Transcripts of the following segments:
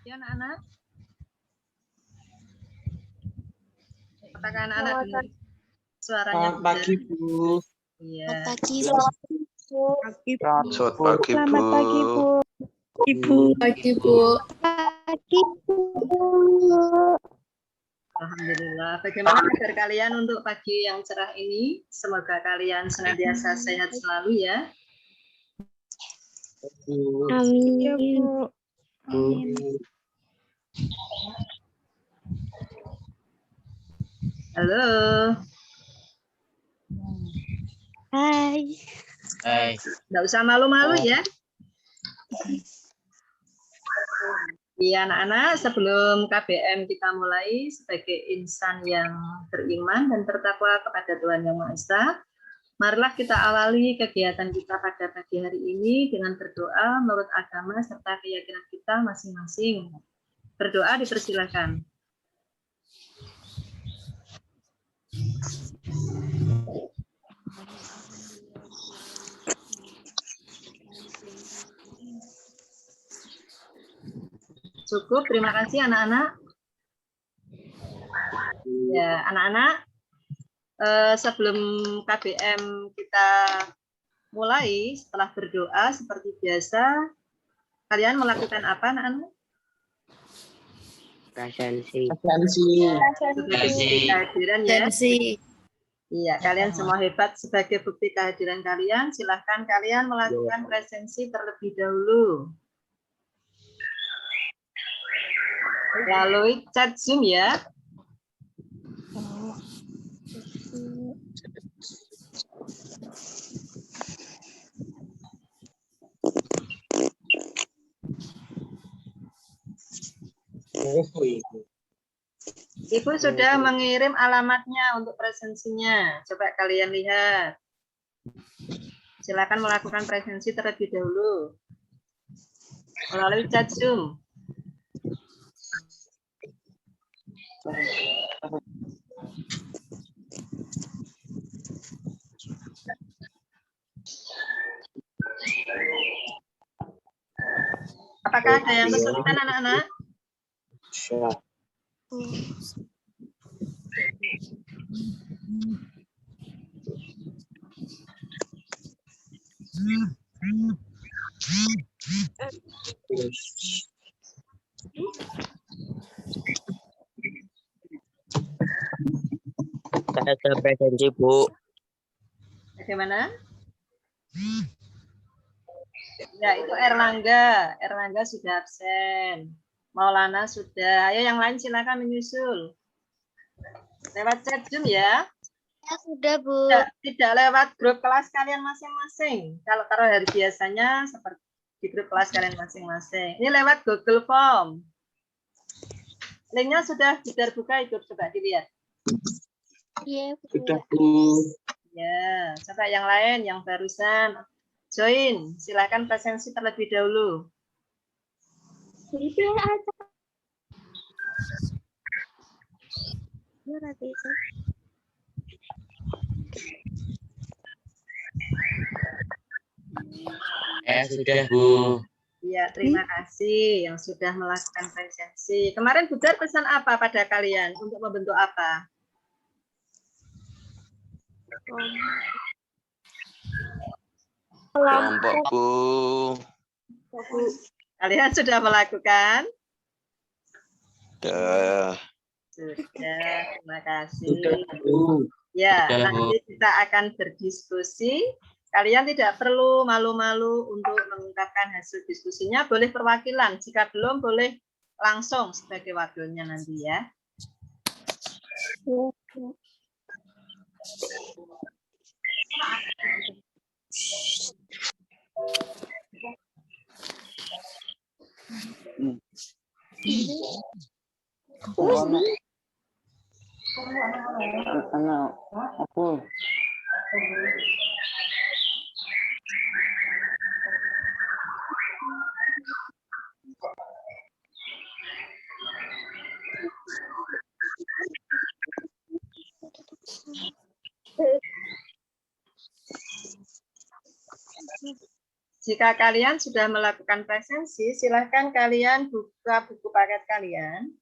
Ya anak-anak. Apakah anak-anak dengar suaranya? Selamat pagi, Bu. Iya. Selamat pagi, Bu. Selamat pagi, Bu. Selamat pagi, Bu. Ibu. Pagi, Bu. Pagi, Bu. Alhamdulillah. Bagaimana kabar kalian untuk pagi yang cerah ini? Semoga kalian senantiasa sehat selalu ya. Amin. Ya, Bu. Amin. Halo. Hai. Hai. Nggak usah malu-malu ya. Iya anak-anak, sebelum KBM kita mulai sebagai insan yang beriman dan bertakwa kepada Tuhan Yang Maha Esa, marilah kita awali kegiatan kita pada pagi hari ini dengan berdoa menurut agama serta keyakinan kita masing-masing. Berdoa dipersilakan. Cukup, terima kasih anak-anak. Ya, anak-anak, sebelum KBM kita mulai, setelah berdoa seperti biasa, kalian melakukan apa anak-anak? Presensi. Sebagai bukti kehadiran ya. Iya, kalian semua hebat. Sebagai bukti kehadiran kalian, silahkan kalian melakukan presensi terlebih dahulu. Melalui chat Zoom ya. Ibu sudah mengirim alamatnya untuk presensinya. Coba kalian lihat. Silakan melakukan presensi terlebih dahulu melalui chat Zoom. Apakah ada yang kesulitan anak-anak? Saya sudah presensi, Bu. Bagaimana? Ya, itu Erlangga. Erlangga sudah absen. Maulana sudah. Ayo yang lain silakan menyusul. Lewat chat Zoom ya. Ya, sudah, Bu. Tidak lewat grup kelas kalian masing-masing. Kalau hari biasanya seperti di grup kelas kalian masing-masing. Ini lewat Google Form. Linknya sudah terbuka, ikut coba dilihat. Iya, Bu. Sudah, Bu. Ya, coba yang lain yang barusan join, silakan presensi terlebih dahulu. Sudah, Bu. Ya, terima kasih yang sudah melakukan presensi. Kemarin Budar pesan apa pada kalian untuk membentuk apa? Kelompok, Bu. Kalian sudah melakukan? Sudah. Sudah, terima kasih. Sudah, Bu. Ya, Sudah, Bu. nanti kita akan berdiskusi. Kalian tidak perlu malu-malu untuk mengungkapkan hasil diskusinya. Boleh perwakilan. Jika belum, boleh langsung sebagai wakilnya nanti ya. Aku. Jika kalian sudah melakukan presensi, silahkan kalian buka buku paket kalian.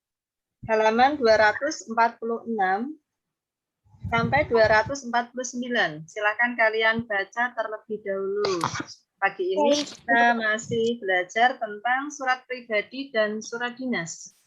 Halaman 246 sampai 249. Silahkan kalian baca terlebih dahulu. Pagi ini kita masih belajar tentang surat pribadi dan surat dinas.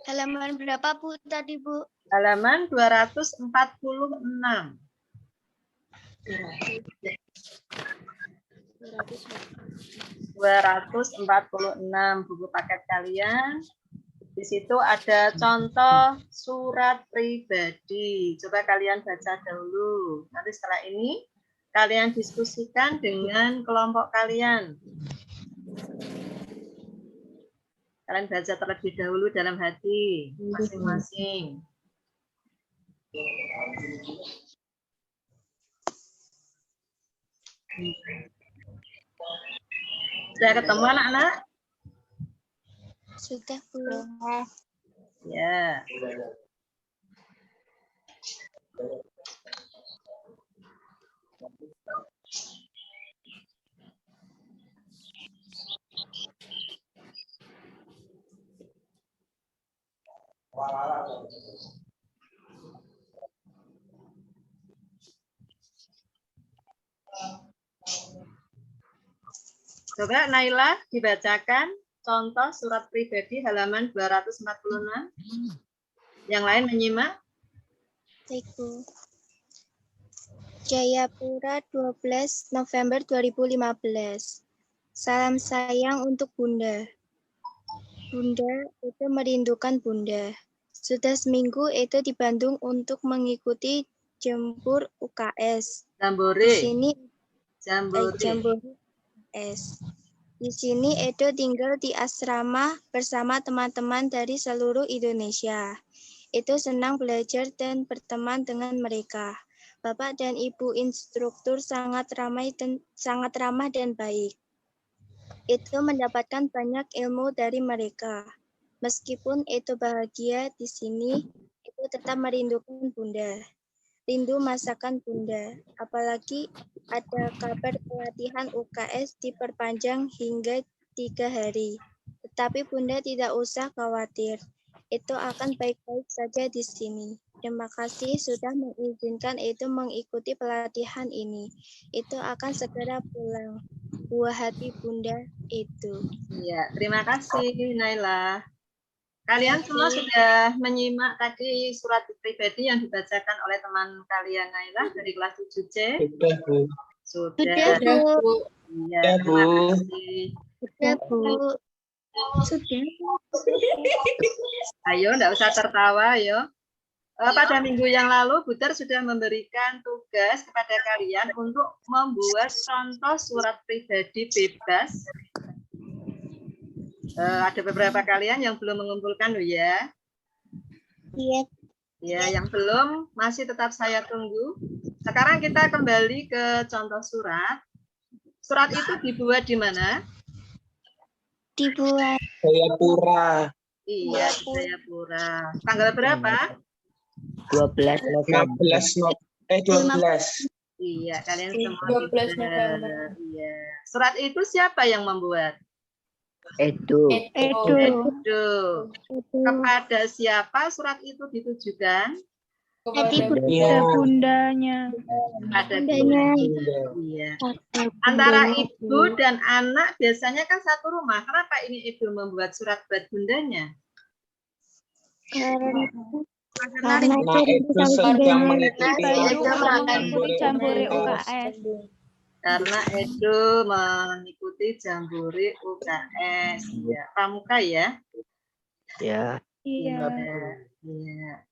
Halaman berapa, Bu, tadi, Bu? Halaman 246. 246 buku paket kalian. Di situ ada contoh surat pribadi. Coba kalian baca dahulu. Nanti setelah ini kalian diskusikan dengan kelompok kalian. Kalian baca terlebih dahulu dalam hati masing-masing. Sudah ketemu anak-anak? Sudah, Bu. Ya. Coba Naila dibacakan contoh surat pribadi halaman 246. Yang lain menyimak. Baik, Bu. Jayapura, 12 November 2015. Salam sayang untuk Bunda. Bunda itu merindukan Bunda. Sudah seminggu itu di Bandung untuk mengikuti jempur UKS. Di Jambore. sini Jambore. jambur UKS. Di sini Edo tinggal di asrama bersama teman-teman dari seluruh Indonesia. Edo senang belajar dan berteman dengan mereka. Bapak dan Ibu instruktur sangat ramah dan baik. Edo mendapatkan banyak ilmu dari mereka. Meskipun Edo bahagia di sini, Edo tetap merindukan Bunda. Rindu masakan Bunda, apalagi ada kabar pelatihan UKS diperpanjang hingga 3 hari. Tetapi Bunda tidak usah khawatir, itu akan baik-baik saja di sini. Terima kasih sudah mengizinkan itu mengikuti pelatihan ini. Itu akan segera pulang. Buah hati Bunda itu. Iya, terima kasih Naila. Kalian semua sudah menyimak tadi surat pribadi yang dibacakan oleh teman kalian Naila dari kelas 7C? Sudah, Bu. Sudah. Sudah, Bu. Iya, Sudah, terima Bu. kasih. Sudah, Bu. Sudah. Ayo, enggak usah tertawa, ayo. Pada minggu yang lalu, Buter sudah memberikan tugas kepada kalian untuk membuat contoh surat pribadi bebas. Ada beberapa kalian yang belum mengumpulkan loh ya. Iya. Ya, yang belum masih tetap saya tunggu. Sekarang kita kembali ke contoh surat. Surat itu dibuat di mana? Dibuat Jayapura. Iya, di Jayapura. Tanggal berapa? 12 November. 12. Iya, kalian semua 12 pintar. November. Iya. Surat itu siapa yang membuat? Edo. Edo. Kepada siapa surat itu ditujukan? Iya. Bundanya. Pada Bundanya. Bunda. Iya. Antara ibu dan anak biasanya kan satu rumah. Kenapa ini ibu membuat surat buat bundanya? Karena Nah, Edo sedang Mengikuti jambore UKS. Karena Edo mengikuti jambore UKS. Ya, pramuka ya. Ya. Iya. Iya.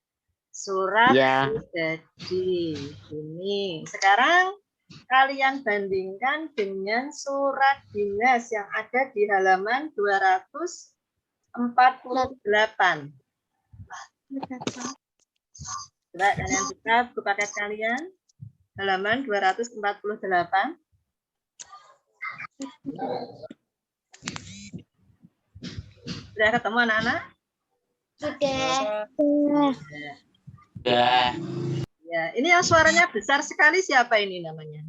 Surat Ya. pribadi. Ini. Sekarang kalian bandingkan dengan surat dinas yang ada di halaman 248. Coba kalian buka buku paket kalian. Halaman 248. Sudah ketemu anak-anak? Sudah. Udah. Ya, ini yang suaranya besar sekali siapa ini namanya?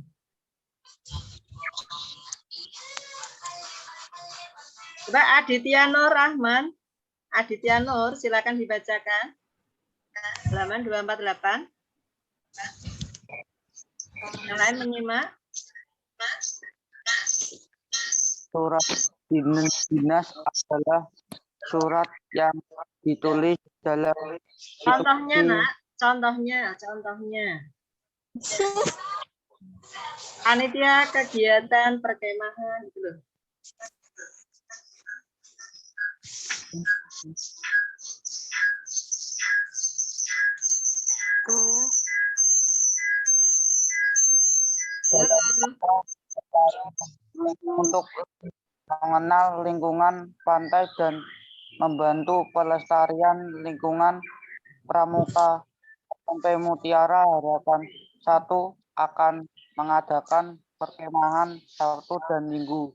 Coba Aditya Nur Rahman. Aditya Nur, silakan dibacakan. Halaman 248. Yang lain menyimak. Surat dinas adalah surat yang ditulis dalam Contohnya, Nak. Contohnya. Panitia kegiatan perkemahan gitu loh. untuk mengenal lingkungan pantai dan membantu pelestarian lingkungan. Pramuka SMP Mutiara Harapan 1 akan mengadakan perkemahan Sabtu dan Minggu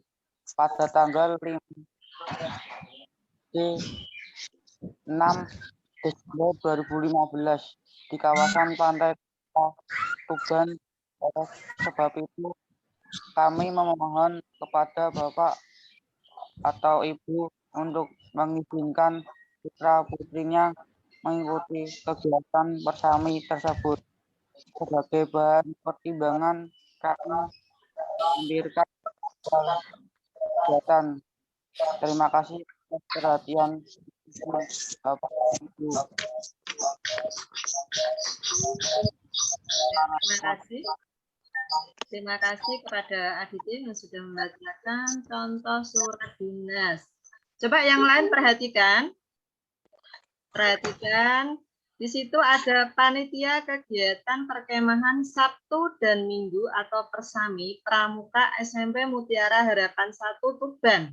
pada tanggal 6 Desember 2015 di kawasan pantai Tuban. Oleh sebab itu, kami memohon kepada Bapak atau Ibu untuk mengizinkan putra-putrinya mengikuti kegiatan bersami tersebut. Sebagai bahan pertimbangan, kami melampirkan kegiatan. Terima kasih atas perhatian Bapak Ibu. Terima kasih kepada Aditya yang sudah membacakan contoh surat dinas. Coba yang lain perhatikan. Perhatikan, di situ ada panitia kegiatan perkemahan Sabtu dan Minggu atau Persami Pramuka SMP Mutiara Harapan 1 Tuban.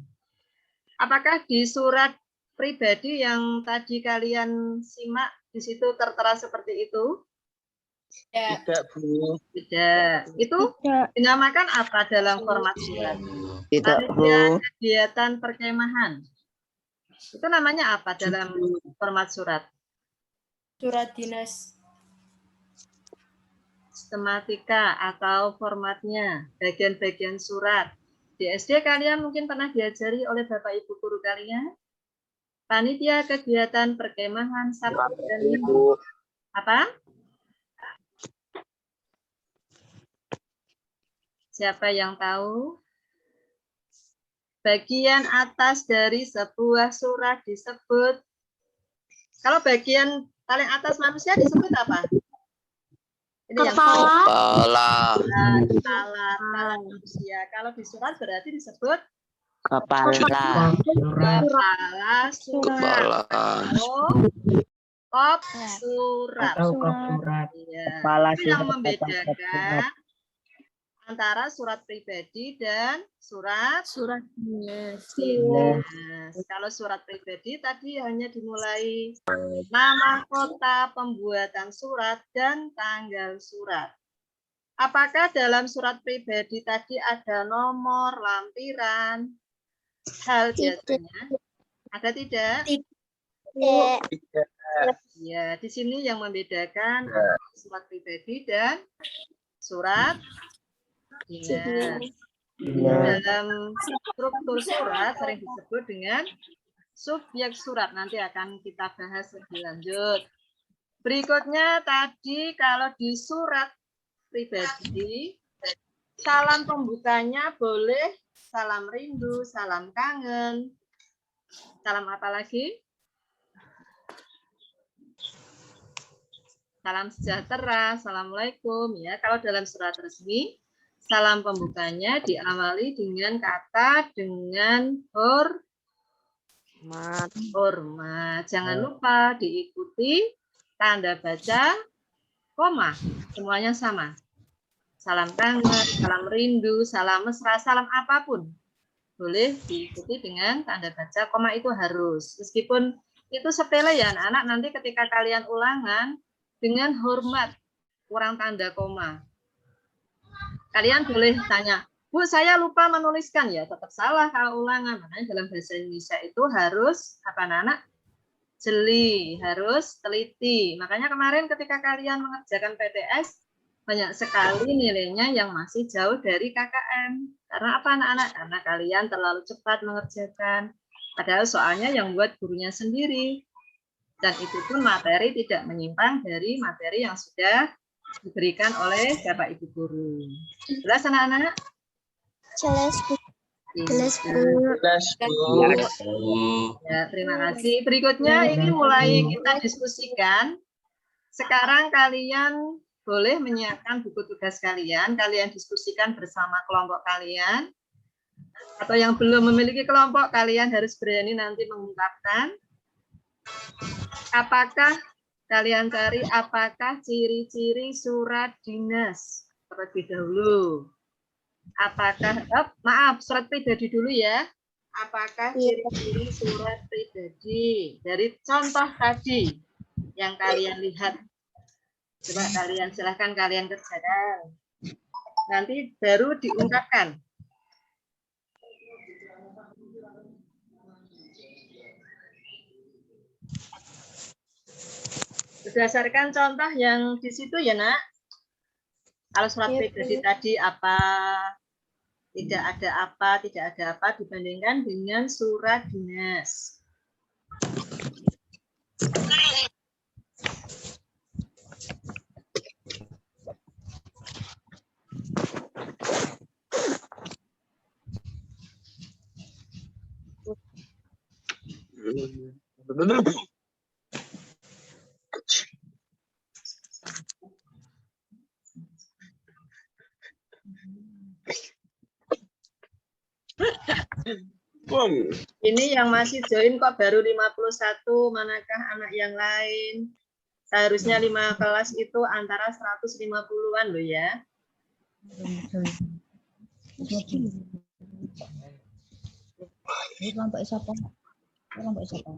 Apakah di surat pribadi yang tadi kalian simak di situ tertera seperti itu? Tidak, Bu. Tidak. Itu dinamakan apa dalam format surat? Tidak, Panitia Bu. kegiatan perkemahan. Itu namanya apa dalam format surat? Surat dinas. Sistematika atau formatnya, bagian-bagian surat. Di SD kalian mungkin pernah diajari oleh Bapak Ibu guru kalian. Panitia kegiatan perkemahan Sabtu dan Minggu. Apa? Siapa yang tahu? Bagian atas dari sebuah surat disebut, kalau bagian paling atas manusia disebut apa? Ini Kepala. Kepala manusia. Kalau di surat berarti disebut Kepala. kepala surat. Kop surat. Atau kop surat. Ya. Kepala Itu yang surat. membedakan antara surat pribadi dan surat dinas. Kalau surat pribadi tadi hanya dimulai nama kota pembuatan surat dan tanggal surat. Apakah dalam surat pribadi tadi ada nomor, lampiran, hal biasanya? Ada tidak? Tidak. Ya, di sini yang membedakan antara surat pribadi dan surat dinas. Dalam struktur surat sering disebut dengan subjek surat. Nanti akan kita bahas lebih lanjut. Berikutnya tadi kalau di surat pribadi, salam pembukanya boleh salam rindu, salam kangen. Salam apa lagi? Salam sejahtera, assalamualaikum. Ya, kalau dalam surat resmi, salam pembukanya diawali dengan kata dengan hormat. Jangan lupa diikuti tanda baca, koma, semuanya sama. Salam kangen, salam rindu, salam mesra, salam apapun. Boleh diikuti dengan tanda baca, koma itu harus. Meskipun itu sepele ya anak-anak, nanti ketika kalian ulangan, dengan hormat, kurang tanda koma. Kalian boleh tanya, Bu, saya lupa menuliskan ya, tetap salah kalau ulangan. Makanya dalam bahasa Indonesia itu harus apa anak-anak? Jeli, harus teliti. Makanya kemarin ketika kalian mengerjakan PTS, banyak sekali nilainya yang masih jauh dari KKM. Karena apa anak-anak? Karena kalian terlalu cepat mengerjakan. Padahal soalnya yang buat gurunya sendiri. Dan itu pun materi tidak menyimpang dari materi yang sudah diberikan oleh Bapak Ibu Guru. Jelas anak-anak? Jelas, Bu. Jelas, Bu. Ya, terima kasih. Berikutnya ini mulai kita diskusikan. Sekarang kalian boleh menyiapkan buku tugas kalian. Kalian diskusikan bersama kelompok kalian. Atau yang belum memiliki kelompok, kalian harus berani nanti mengungkapkan. Apakah kalian cari apakah ciri-ciri surat dinas terlebih dahulu? Apakah, maaf, surat pribadi dulu ya. Apakah ciri-ciri surat pribadi dari contoh tadi yang kalian lihat? Coba kalian silahkan kalian kerjakan. Nanti baru diungkapkan. Berdasarkan contoh yang di situ ya nak. Kalau surat pribadi tadi apa, tidak ada apa dibandingkan dengan surat dinas. Ini yang masih join kok baru 51, manakah anak yang lain? Seharusnya 5 kelas itu antara 150-an loh ya. Kelompok siapa? Kelompok siapa?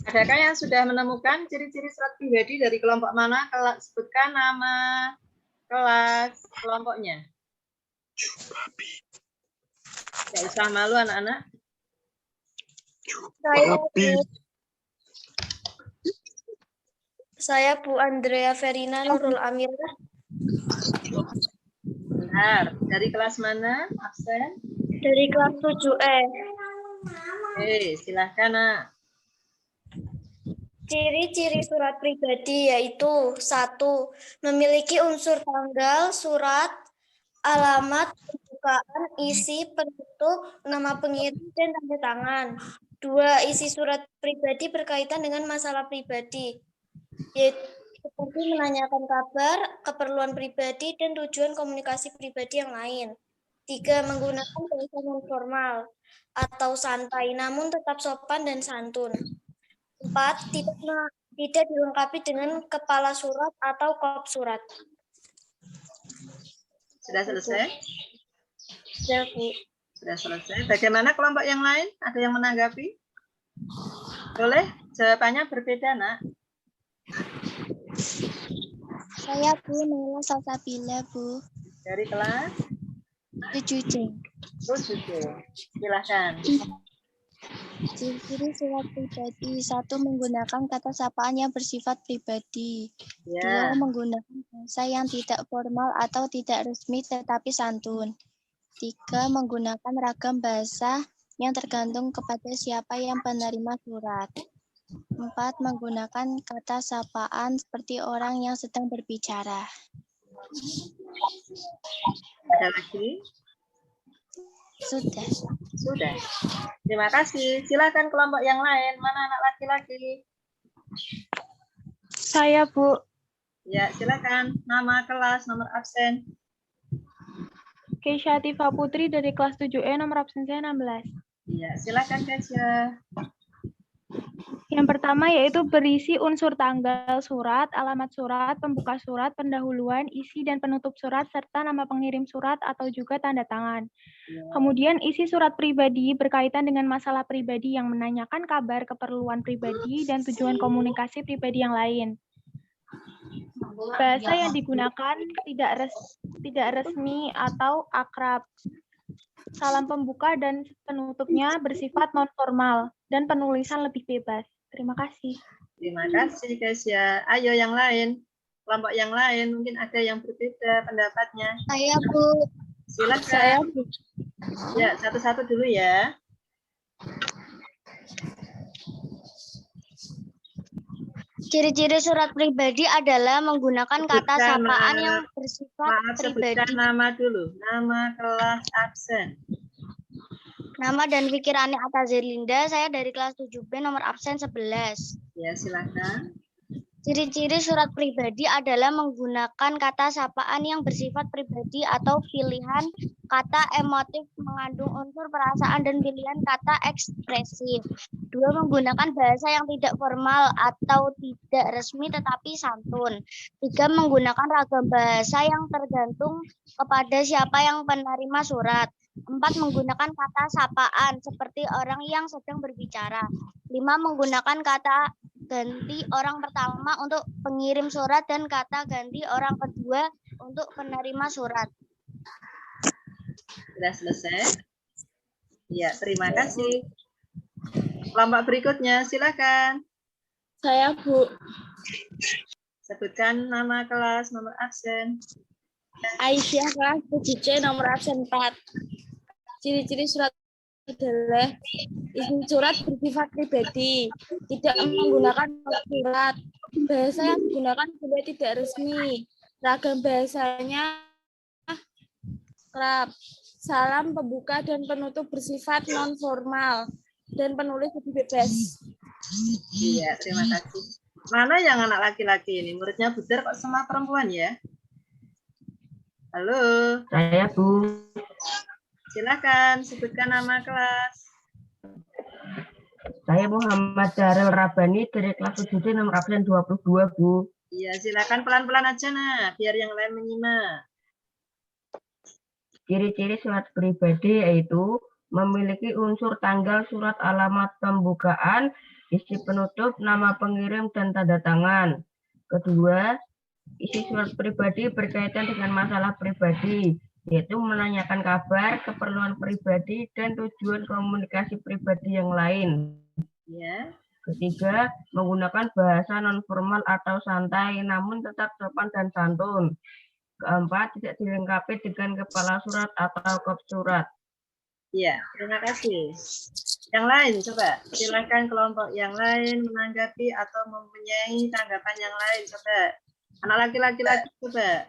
Adakah yang sudah menemukan ciri-ciri surat pribadi dari kelompok mana? Sebutkan nama kelas kelompoknya. Tidak usah malu anak-anak. Saya Bu Andrea Verina Nurul Amirah. Benar. Dari kelas mana? Absen? Dari kelas 7E. Oke, silahkan nak. Ciri-ciri surat pribadi yaitu 1. Memiliki unsur tanggal, surat, alamat, pembukaan, isi, penutup, nama pengirim, dan tanda tangan. 2. Isi surat pribadi berkaitan dengan masalah pribadi, yaitu seperti menanyakan kabar, keperluan pribadi, dan tujuan komunikasi pribadi yang lain. 3. Menggunakan bahasa non formal atau santai, namun tetap sopan dan santun. 4. Tidak dilengkapi dengan kepala surat atau kop surat. Sudah selesai? Sudah, Bu. Sudah selesai. Bagaimana kelompok yang lain? Ada yang menanggapi? Boleh? Jawabannya berbeda, nak. Saya Bu Nela Salsabila, Bu. Dari kelas 7C. 7C. Silahkan. Ciri-ciri surat pribadi. 1. Menggunakan kata sapaan yang bersifat pribadi. Ya. 2. Menggunakan bahasa yang tidak formal atau tidak resmi tetapi santun. 3. Menggunakan ragam bahasa yang tergantung kepada siapa yang penerima surat. 4. Menggunakan kata sapaan seperti orang yang sedang berbicara. Ada lagi? Sudah. Sudah. Terima kasih. Silakan kelompok yang lain. Mana anak laki-laki? Saya, Bu. Ya, silakan. Nama kelas, nomor absen. Keisha Tifa Putri dari kelas 7E, nomor absen saya 16. Iya, silakan Keisha. Yang pertama yaitu berisi unsur tanggal surat, alamat surat, pembuka surat, pendahuluan, isi dan penutup surat, serta nama pengirim surat atau juga tanda tangan. Kemudian isi surat pribadi berkaitan dengan masalah pribadi yang menanyakan kabar keperluan pribadi dan tujuan komunikasi pribadi yang lain. Bahasa yang digunakan tidak resmi atau akrab. Salam pembuka dan penutupnya bersifat non-formal dan penulisan lebih bebas. Terima kasih. Terima kasih, Keisha. Ayo yang lain. Kelompok yang lain mungkin ada yang berbeda pendapatnya. Saya, Bu. Silakan. Ya, satu-satu dulu ya. Ciri-ciri surat pribadi adalah menggunakan kata sapaan yang bersifat pribadi. Sebutkan nama dulu. Nama, kelas, absen. Nama dan pikirannya Atta Zerlinda, saya dari kelas 7B nomor absen 11. Ya, silakan. Ciri-ciri surat pribadi adalah menggunakan kata sapaan yang bersifat pribadi atau pilihan kata emotif mengandung unsur perasaan dan pilihan kata ekspresif. 2. Menggunakan bahasa yang tidak formal atau tidak resmi tetapi santun. 3. Menggunakan ragam bahasa yang tergantung kepada siapa yang penerima surat. 4. Menggunakan kata sapaan seperti orang yang sedang berbicara. 5. Menggunakan kata ganti orang pertama untuk pengirim surat dan kata ganti orang kedua untuk penerima surat. Sudah selesai? Ya, terima kasih. Kelompok berikutnya, silakan. Saya, Bu. Sebutkan nama kelas, nomor absen. Aisyah kelas 7C nomor absen 4. Ciri-ciri surat adalah isi surat bersifat pribadi, tidak menggunakan surat, bahasa yang digunakan juga tidak resmi, ragam bahasanya kerap, salam pembuka dan penutup bersifat non formal dan penulis lebih bebas. Iya, terima kasih. Mana yang anak laki-laki ini? Muridnya Buder kok semua perempuan ya? Halo. Saya, Bu. Silakan sebutkan nama kelas. Saya Muhammad Darel Rabani dari kelas 7D nomor absen 22, Bu. Iya, silakan pelan-pelan aja nah, biar yang lain menyimak. Ciri-ciri surat pribadi yaitu memiliki unsur tanggal, surat, alamat pembukaan, isi penutup, nama pengirim, dan tanda tangan. Kedua, isi surat pribadi berkaitan dengan masalah pribadi, yaitu menanyakan kabar, keperluan pribadi, dan tujuan komunikasi pribadi yang lain. Ya. Ketiga, menggunakan bahasa non-formal atau santai, namun tetap sopan dan santun. Keempat, tidak dilengkapi dengan kepala surat atau kop surat. Iya, terima kasih. Yang lain, coba silakan kelompok yang lain menanggapi atau mempunyai tanggapan yang lain, coba. Anak laki-laki lagi, coba.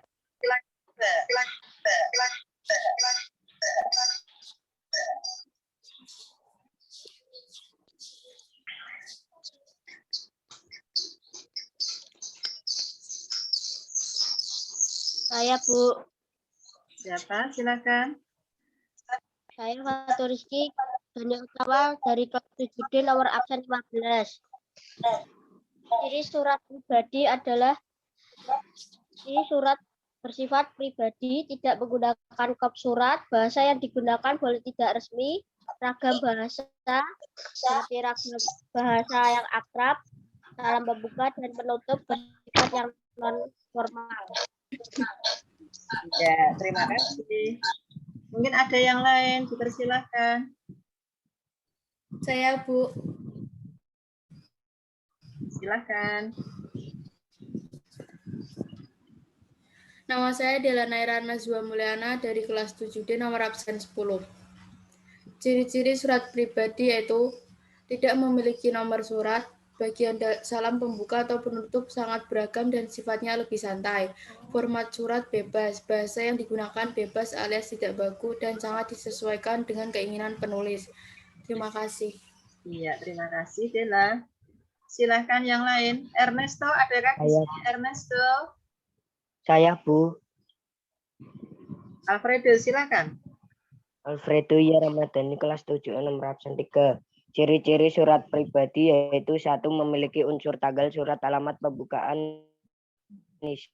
Saya, Bu. Siapa? Silakan. Saya Fatur Rizky Daniel Utama dari kelas 7D nomor absen 14. Ciri surat pribadi adalah isi surat bersifat pribadi, tidak menggunakan kop surat, bahasa yang digunakan boleh tidak resmi, ragam bahasa, seperti ragam bahasa yang akrab, salam pembuka dan penutup bersifat yang non formal. Ya, terima kasih. Mungkin ada yang lain, dipersilahkan. Saya, Bu. Silahkan. Nama saya Delana Irana Zua Mulyana dari kelas 7D nomor absen 10. Ciri-ciri surat pribadi yaitu tidak memiliki nomor surat, bagian salam pembuka atau penutup sangat beragam dan sifatnya lebih santai. Format surat bebas, bahasa yang digunakan bebas alias tidak baku dan sangat disesuaikan dengan keinginan penulis. Terima kasih. Iya, terima kasih Dela. Silahkan yang lain. Ernesto, adakah di sini Ernesto? Saya, Bu. Alfredo, silakan. Alfredo ya Ramadhani, kelas 7 nomor absen 3. Ciri-ciri surat pribadi yaitu 1. Memiliki unsur tanggal, surat, alamat, pembukaan, isi,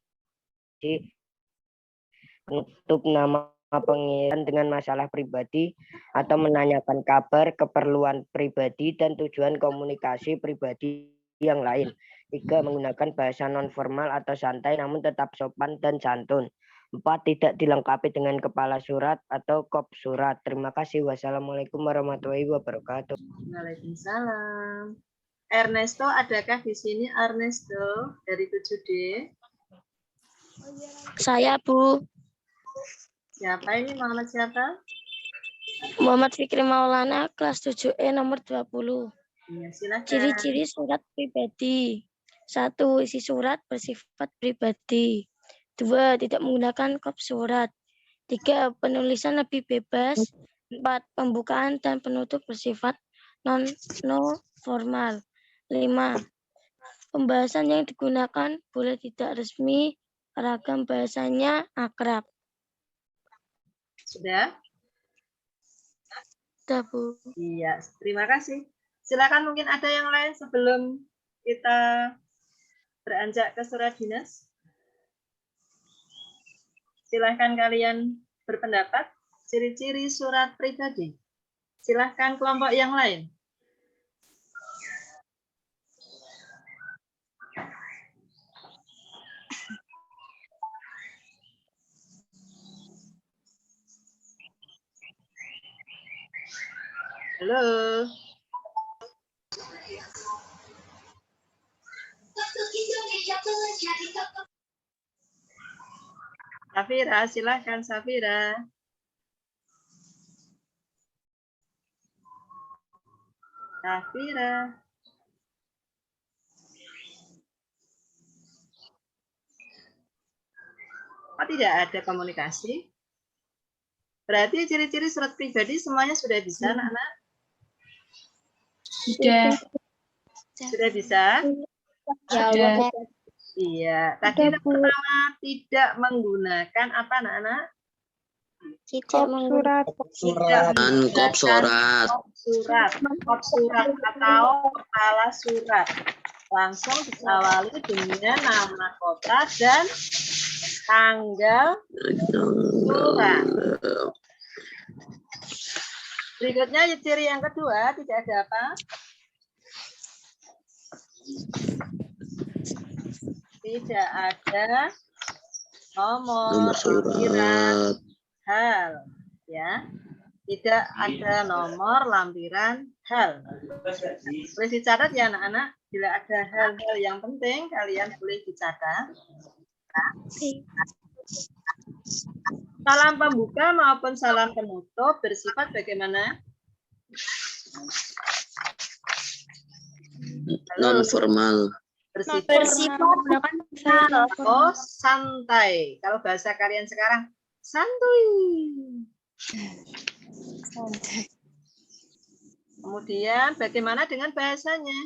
penutup, nama pengirim dengan masalah pribadi atau menanyakan kabar, keperluan pribadi, dan tujuan komunikasi pribadi yang lain. 3. Menggunakan bahasa non-formal atau santai namun tetap sopan dan santun. 4. Tidak dilengkapi dengan kepala surat atau kop surat. Terima kasih. Wassalamualaikum warahmatullahi wabarakatuh. Waalaikumsalam. Ernesto, adakah di sini Ernesto dari 7D? Saya, Bu. Siapa ini? Muhammad siapa? Muhammad Fikri Maulana, kelas 7E nomor 20. Iya, silakan. Ciri-ciri surat pribadi. 1. Isi surat bersifat pribadi. 2. Tidak menggunakan kop surat. 3. Penulisan lebih bebas. 4. Pembukaan dan penutup bersifat non-formal. 5. Pembahasan yang digunakan boleh tidak resmi, ragam bahasanya akrab. Sudah? Sudah, Bu. Iya, terima kasih. Silakan, mungkin ada yang lain sebelum kita beranjak ke surat dinas. Silahkan kalian berpendapat. Ciri-ciri surat pribadi. Silahkan kelompok yang lain. Halo. Safira, silahkan Safira. Safira. Oh, tidak ada komunikasi? Berarti ciri-ciri surat pribadi semuanya sudah bisa, anak-anak? Sudah. Sudah bisa? Sudah. Iya. Tadi yang pertama tidak menggunakan apa, anak-anak? Tidak Surat. Kop surat. Kop surat atau kepala surat. Langsung diawali dengan nama kota dan tanggal surat. Berikutnya ciri yang kedua, tidak ada apa? Tidak ada nomor lampiran hal, ya. Tidak ada nomor lampiran hal. Boleh dicatat ya anak-anak. Bila ada hal-hal yang penting, kalian boleh dicatat. Salam pembuka maupun salam penutup bersifat bagaimana? Non formal. Bersifat oh, santai. Kalau bahasa kalian sekarang santuy. Kemudian bagaimana dengan bahasanya?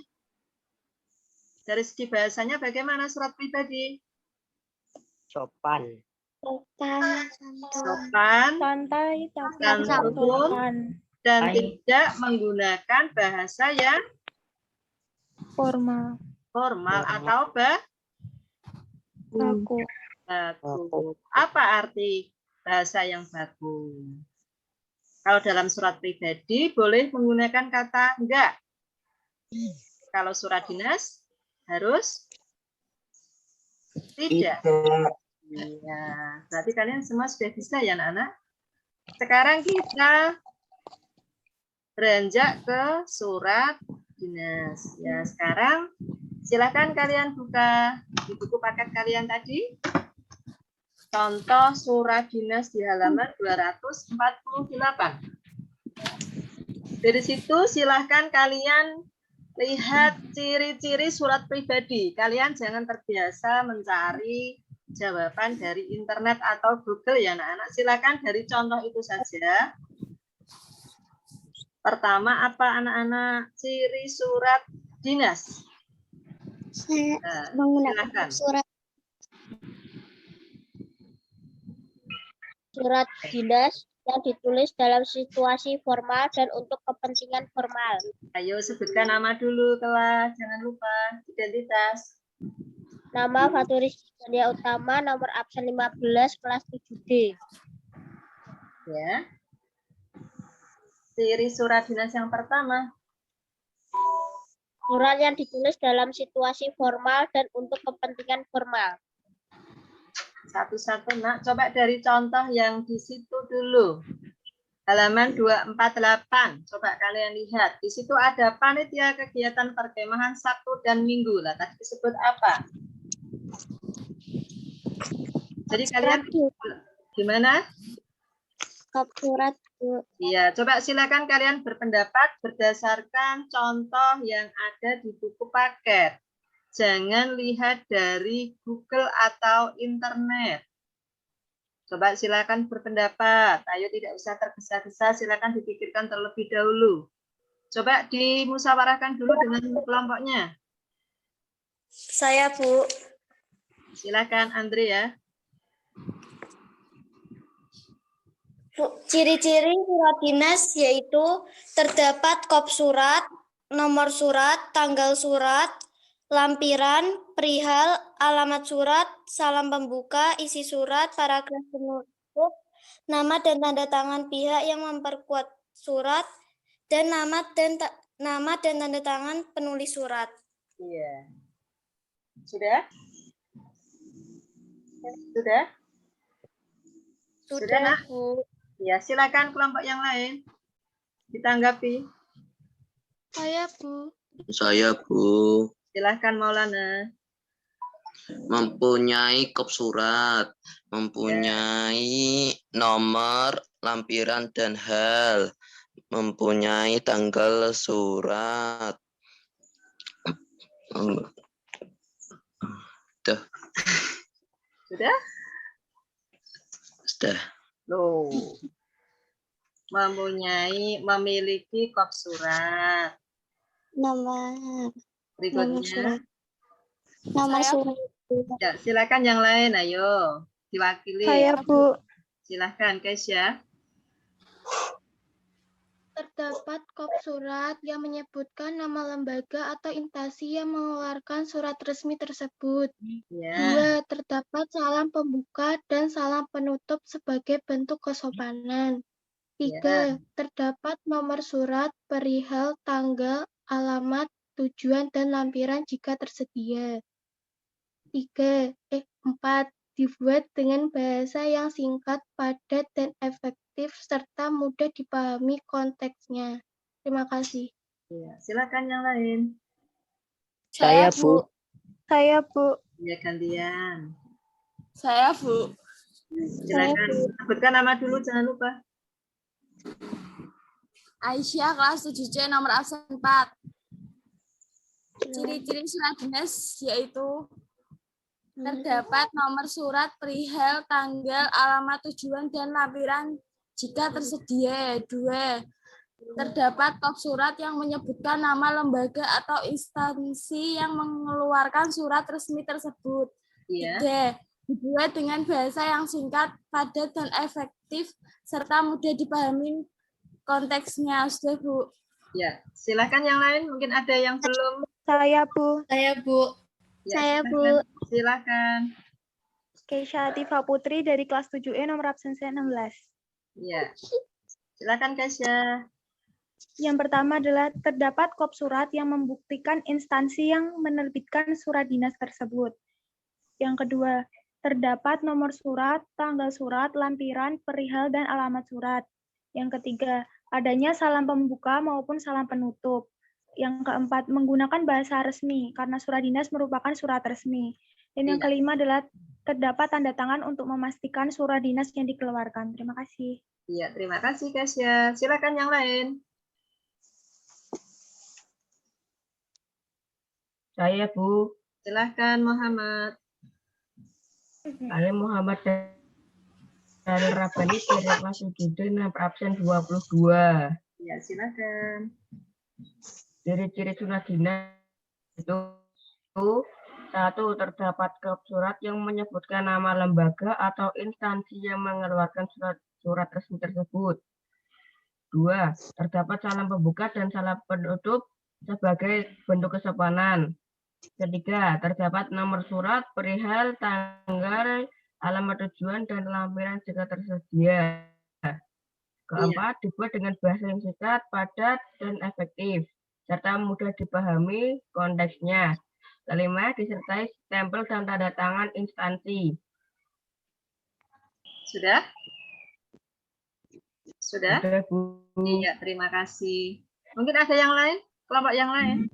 Dari segi bahasanya bagaimana surat pribadi? Sopan. Sopan, Santai, santun, dan tidak menggunakan bahasa yang formal. Atau Baku. baku. Apa arti bahasa yang baku? Kalau dalam surat pribadi boleh menggunakan kata enggak. Kalau surat dinas harus tidak. Iya, berarti kalian semua sudah bisa ya anak-anak. Sekarang kita beranjak ke surat dinas. Ya, sekarang silakan kalian buka di buku paket kalian tadi. Contoh surat dinas di halaman 248. Dari situ silahkan kalian lihat ciri-ciri surat pribadi. Kalian jangan terbiasa mencari jawaban dari internet atau Google ya anak-anak. Silakan dari contoh itu saja. Pertama apa anak-anak? Ciri surat dinas. Menggunakan silakan. surat. surat dinas yang ditulis dalam situasi formal dan untuk kepentingan formal. Ayo sebutkan nama dulu kelas, jangan lupa identitas. Nama Faturis Dia Utama, nomor absen 15, kelas 7D. Ya. Ciri surat dinas yang pertama. Surat yang ditulis dalam situasi formal dan untuk kepentingan formal. Satu-satu, Nak. Coba dari contoh yang di situ dulu. Halaman 248. Coba kalian lihat. Di situ ada panitia kegiatan perkemahan Sabtu dan Minggu. Lah, tadi disebut apa? Jadi kalian gimana? Kop surat. Iya, coba silakan kalian berpendapat berdasarkan contoh yang ada di buku paket. Jangan lihat dari Google atau internet. Coba silakan berpendapat. Ayo tidak usah tergesa-gesa, silakan dipikirkan terlebih dahulu. Coba dimusyawarahkan dulu dengan kelompoknya. Saya, Bu. Silakan Andre ya. Ciri-ciri surat dinas yaitu terdapat kop surat, nomor surat, tanggal surat, lampiran, perihal, alamat surat, salam pembuka, isi surat, paragraf penutup, nama dan tanda tangan pihak yang memperkuat surat, dan nama dan tanda tangan penulis surat. Iya. Sudah? Sudah? Sudah, Nak? Bu. Ya, silakan kelompok yang lain ditanggapi. Saya, Bu. Saya, Bu. Silakan Maulana. Mempunyai kop surat, mempunyai nomor, lampiran, dan hal, mempunyai tanggal surat. Sudah? Sudah. Loh. Memiliki kop surat. Nomor Berikutnya. Nomor surat. Ya, silakan yang lain, ayo. Diwakili. Saya, Bu. Silakan, Kesya. Terdapat kop surat yang menyebutkan nama lembaga atau instansi yang mengeluarkan surat resmi tersebut. Ya. 2. Terdapat salam pembuka dan salam penutup sebagai bentuk kesopanan. 3. Terdapat nomor surat, perihal, tanggal, alamat, tujuan, dan lampiran jika tersedia. 4. Dibuat dengan bahasa yang singkat, padat, dan efektif, serta mudah dipahami konteksnya. Terima kasih. Ya, silakan yang lain. Saya, Bu. Saya, Bu. Ya, gantian. Saya, Bu. Silakan. Sebutkan nama dulu, jangan lupa. Aisyah, kelas 7C, nomor absen 4. Ciri-ciri surat dinas yaitu terdapat nomor surat, perihal, tanggal, alamat, tujuan, dan lampiran jika tersedia. 2. Terdapat kop surat yang menyebutkan nama lembaga atau instansi yang mengeluarkan surat resmi tersebut. 3. Dibuat dengan bahasa yang singkat, padat, dan efektif, serta mudah dipahami konteksnya. Sudah, Bu. Ya, silakan yang lain. Mungkin ada yang belum. Saya, Bu. Saya, Bu. Ya, Saya, silakan. Bu. Silakan. Keisha Atifa Putri dari kelas 7E nomor absen 16. Ya. Silakan, Kesya. Yang pertama adalah terdapat kop surat yang membuktikan instansi yang menerbitkan surat dinas tersebut. Yang kedua, terdapat nomor surat, tanggal surat, lampiran, perihal, dan alamat surat. Yang ketiga, adanya salam pembuka maupun salam penutup. Yang keempat, menggunakan bahasa resmi, karena surat dinas merupakan surat resmi. Dan yang kelima adalah terdapat tanda tangan untuk memastikan surat dinas yang dikeluarkan. Terima kasih. Iya, terima kasih, Kesya. Silakan yang lain. Saya, Bu. Silakan, Muhammad. Saya Muhammad dari Rabani dari kelas 7D nomor absen 22. Ya, silakan. Ciri-ciri surat dinas itu 1. Terdapat kop surat yang menyebutkan nama lembaga atau instansi yang mengeluarkan surat resmi tersebut. 2. Terdapat salam pembuka dan salam penutup sebagai bentuk kesopanan. 3. Terdapat nomor surat, perihal, tanggal, alamat tujuan, dan lampiran jika tersedia. 4. Dibuat dengan bahasa yang singkat, padat, dan efektif, serta mudah dipahami konteksnya. 5. Disertai stempel dan tanda tangan instansi. Sudah? Sudah? Sudah, Bu. Iya, terima kasih. Mungkin ada yang lain? Kelompok yang lain?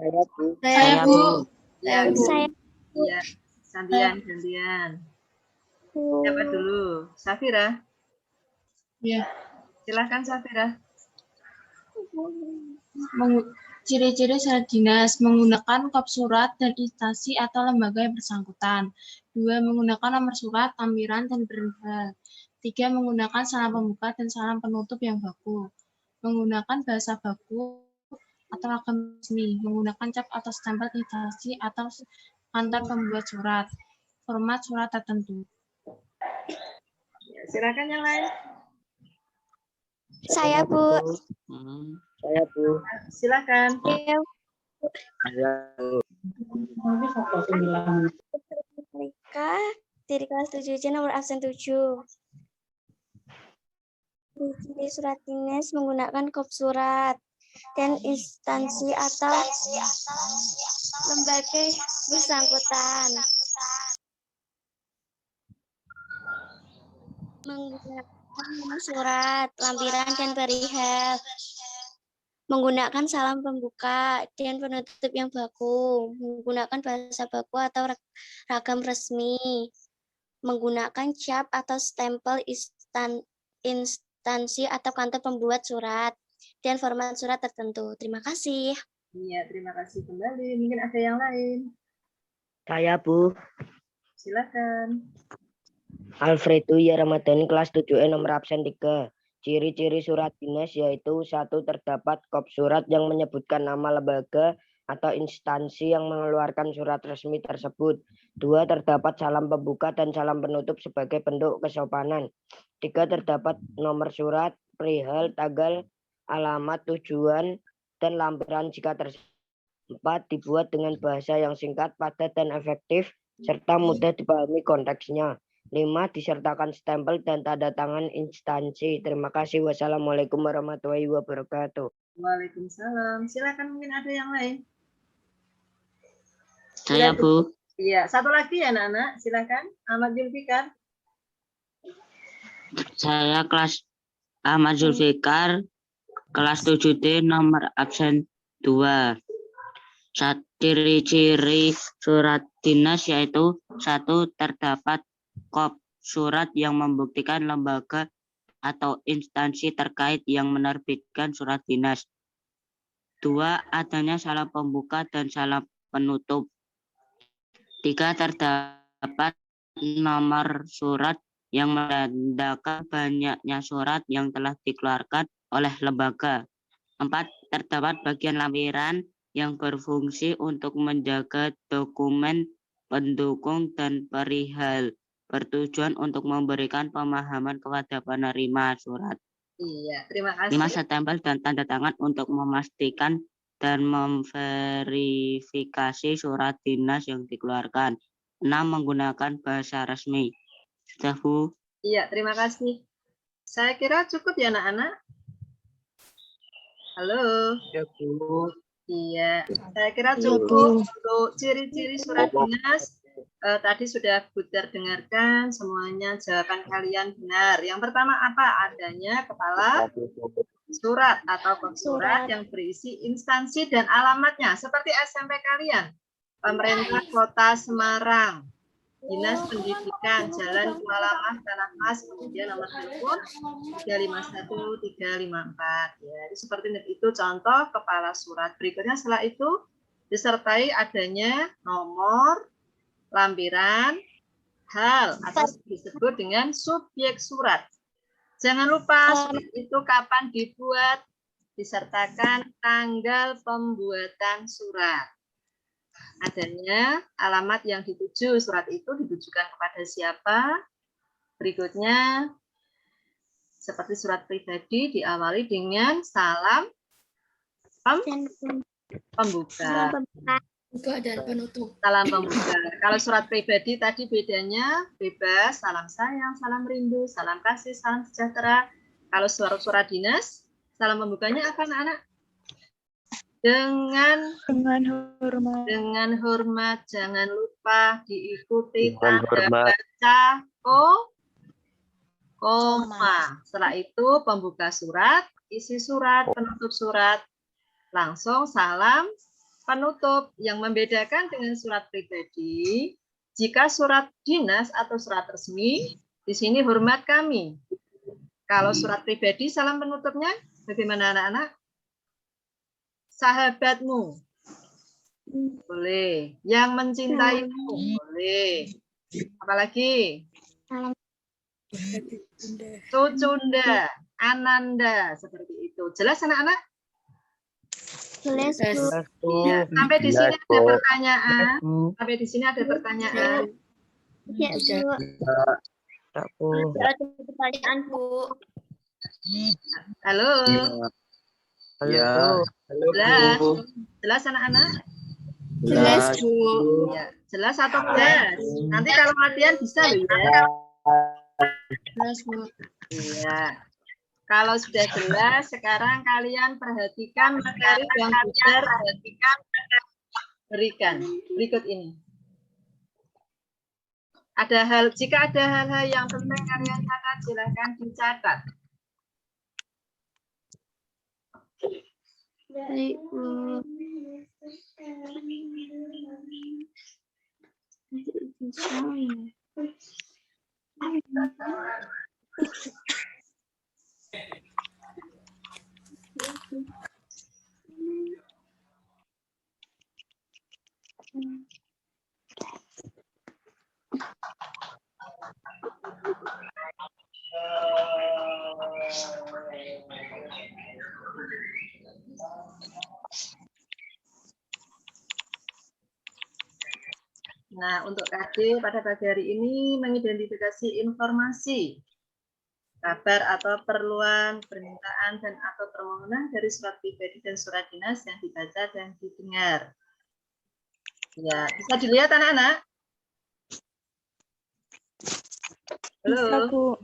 Saya, Bu. Ya, Bu. Saya. Iya, gantian. Siapa dulu? Safira? Ya. Silahkan Safira. Ciri-ciri surat dinas menggunakan kop surat dan instansi atau lembaga yang bersangkutan. 2. Menggunakan nomor surat, lampiran, dan perihal. 3. Menggunakan salam pembuka dan salam penutup yang baku. Menggunakan bahasa baku atau ragam resmi. Menggunakan cap atau stempel instansi atau kantor pembuat surat. Format surat tertentu. Ya, silakan yang lain. Saya, Bu. Saya, Bu. Silakan. Mereka dari kelas 7C nomor absen 7. Ciri surat dinas menggunakan kop surat dan instansi atau lembaga bersangkutan. Menggunakan nomor surat, lampiran, dan perihal. Menggunakan salam pembuka dan penutup yang baku. Menggunakan bahasa baku atau ragam resmi. Menggunakan cap atau stempel instansi atau kantor pembuat surat. Dan format surat tertentu. Terima kasih. Iya, terima kasih kembali. Mungkin ada yang lain. Saya, Bu. Silakan. Alfredo ya Ramadhani kelas 7E nomor absen 3. Ciri-ciri surat dinas yaitu 1. Terdapat kop surat yang menyebutkan nama lembaga atau instansi yang mengeluarkan surat resmi tersebut. 2. Terdapat salam pembuka dan salam penutup sebagai bentuk kesopanan. 3. Terdapat nomor surat, perihal, tanggal, alamat, tujuan, dan lampiran jika tersebut. 4. Dibuat dengan bahasa yang singkat, padat, dan efektif, serta mudah dipahami konteksnya. 5. Disertakan stempel dan tanda tangan instansi. Terima kasih. Wassalamualaikum warahmatullahi wabarakatuh. Waalaikumsalam. Silakan, mungkin ada yang lain. Saya, Bu. Iya, satu lagi ya anak-anak. Silakan, Ahmad Zulfikar. Saya kelas Ahmad Zulfikar, kelas 7D nomor absen 2. Ciri-ciri surat dinas yaitu 1. Terdapat kop surat yang membuktikan lembaga atau instansi terkait yang menerbitkan surat dinas. 2. Adanya salam pembuka dan salam penutup. 3. Terdapat nomor surat yang menandakan banyaknya surat yang telah dikeluarkan oleh lembaga. 4. Terdapat bagian lampiran yang berfungsi untuk menjaga dokumen pendukung dan perihal, bertujuan untuk memberikan pemahaman kepada penerima surat. Iya, terima kasih. 5. Stempel dan tanda tangan untuk memastikan dan memverifikasi surat dinas yang dikeluarkan. 6. Menggunakan bahasa resmi. Sudah, Bu? Iya, terima kasih. Saya kira cukup ya anak-anak. Halo. Ya, Bu. Iya, saya kira cukup untuk ciri-ciri surat dinas. Tadi sudah Buter dengarkan semuanya, jawaban kalian benar. Yang pertama apa? Adanya kepala surat atau kop surat yang berisi instansi dan alamatnya. Seperti SMP kalian. Pemerintah Kota Semarang, Dinas Pendidikan, Jalan Kuala Mas, Tanah Mas, kemudian nomor telepon 351-354. Ya, itu seperti itu contoh kepala surat. Berikutnya setelah itu disertai adanya nomor, lampiran, hal atau disebut dengan subjek surat. Jangan lupa surat itu kapan dibuat, disertakan tanggal pembuatan surat. adanya alamat yang dituju. Surat itu ditujukan kepada siapa? Berikutnya, seperti surat pribadi diawali dengan salam pembuka. Buka dan penutup. Salam pembuka. Kalau surat pribadi tadi bedanya bebas, salam sayang, salam rindu, salam kasih, salam sejahtera. Kalau surat dinas, salam pembukanya apa anak-anak? Dengan hormat, jangan lupa diikuti tanda baca koma. Setelah itu pembuka surat, isi surat, penutup surat, langsung salam penutup. Yang membedakan dengan surat pribadi, jika surat dinas atau surat resmi, di sini hormat kami. Kalau surat pribadi, salam penutupnya bagaimana anak-anak? Sahabatmu. Boleh. Yang mencintaimu. Boleh. Apalagi? Cucunda, Ananda, seperti itu. Jelas anak-anak? Jelas, Bu. Ya, sampai di sini ada pertanyaan. Sampai di sini ada pertanyaan. Ya, Bu. Ada pertanyaan, Bu. Halo. Ya. Jelas. Jelas anak-anak? Jelas, Bu. Ya, jelas atau jelas? Nanti kalau latihan bisa loh ya. Jelas, Bu. Iya. Kalau sudah jelas, sekarang kalian perhatikan materi yang sudah berikan. Berikut ini. Jika ada hal-hal yang penting kalian catat, silahkan dicatat. Baik, Bu. Nah, untuk KD pada pagi hari ini mengidentifikasi informasi, kabar atau perluan, permintaan, dan atau permohonan dari surat pribadi dan surat dinas yang dibaca dan didengar. Ya, bisa dilihat anak-anak? Halo. Bisa, Bu.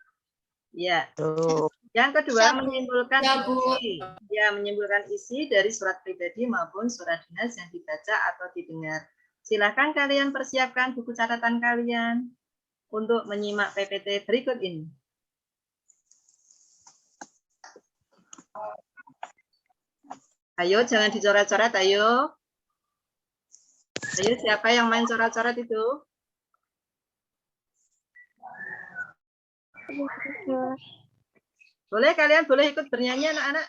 Ya. Yang kedua menyimpulkan isi. Ya, menyimpulkan isi dari surat pribadi maupun surat dinas yang dibaca atau didengar. Silakan kalian persiapkan buku catatan kalian untuk menyimak PPT berikut ini. Ayo, jangan dicoret-coret, ayo. Ayo, siapa yang main coret-coret itu? Boleh, kalian boleh ikut bernyanyi, anak-anak.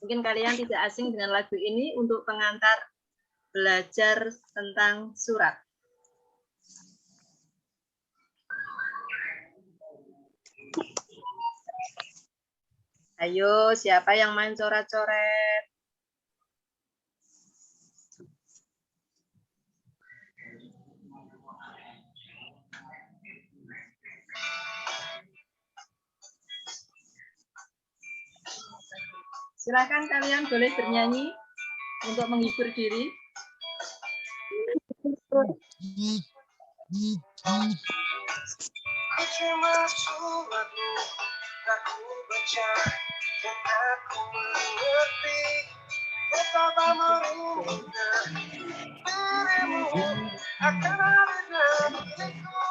Mungkin kalian tidak asing dengan lagu ini untuk pengantar belajar tentang surat. Ayo, siapa yang main coret-coret? Silakan kalian boleh bernyanyi untuk menghibur diri. Aku baca dan aku mengerti betapa meruginya dirimu akan ada milikku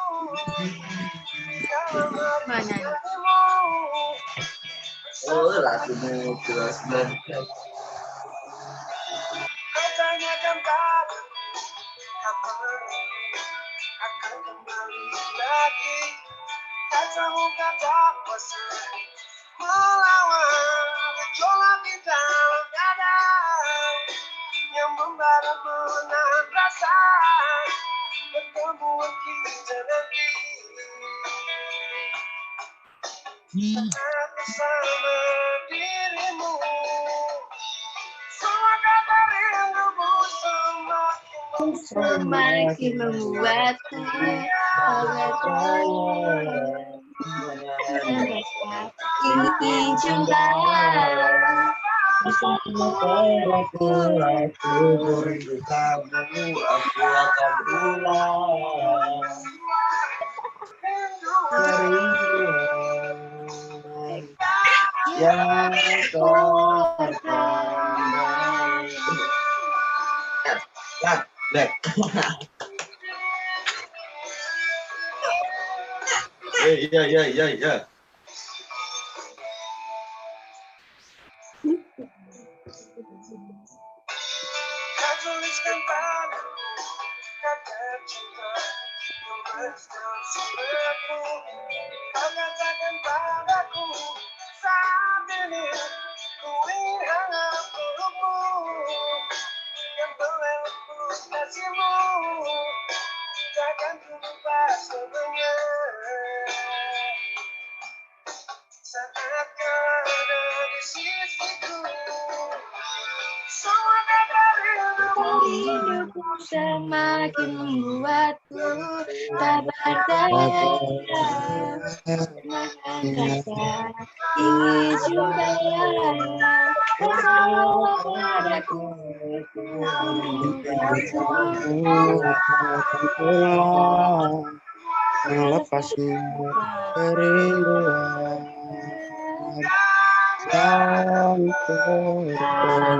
dalam hatimu. Oh, lagunya jelas banget. Kau tanyakan padaku kapan akan kembali lagi. Katamu kata kuasa melawan gejolak di dalam dada yang membara menahan rasa pertemuan kita nanti. Aku sama dirimu, semua kata rindumu semakin membuatku ingin jumpa. Aku beri kamu, aku akan pulang. Kerinduan yang terpendam. Ya. Kau tuliskan padaku kata cinta membersihkan suratmu. Kau katakan padaku saat ini ku ingin hangat pelukmu yang telah ku kasihmu. Takkan ku lupa selamanya saat kau ada di sisiku. Semua kata Hidupku semakin membuatku tak berdaya. Rasa ingin jumpa bersama padaku. Melepas semua kerinduan dan terpendam.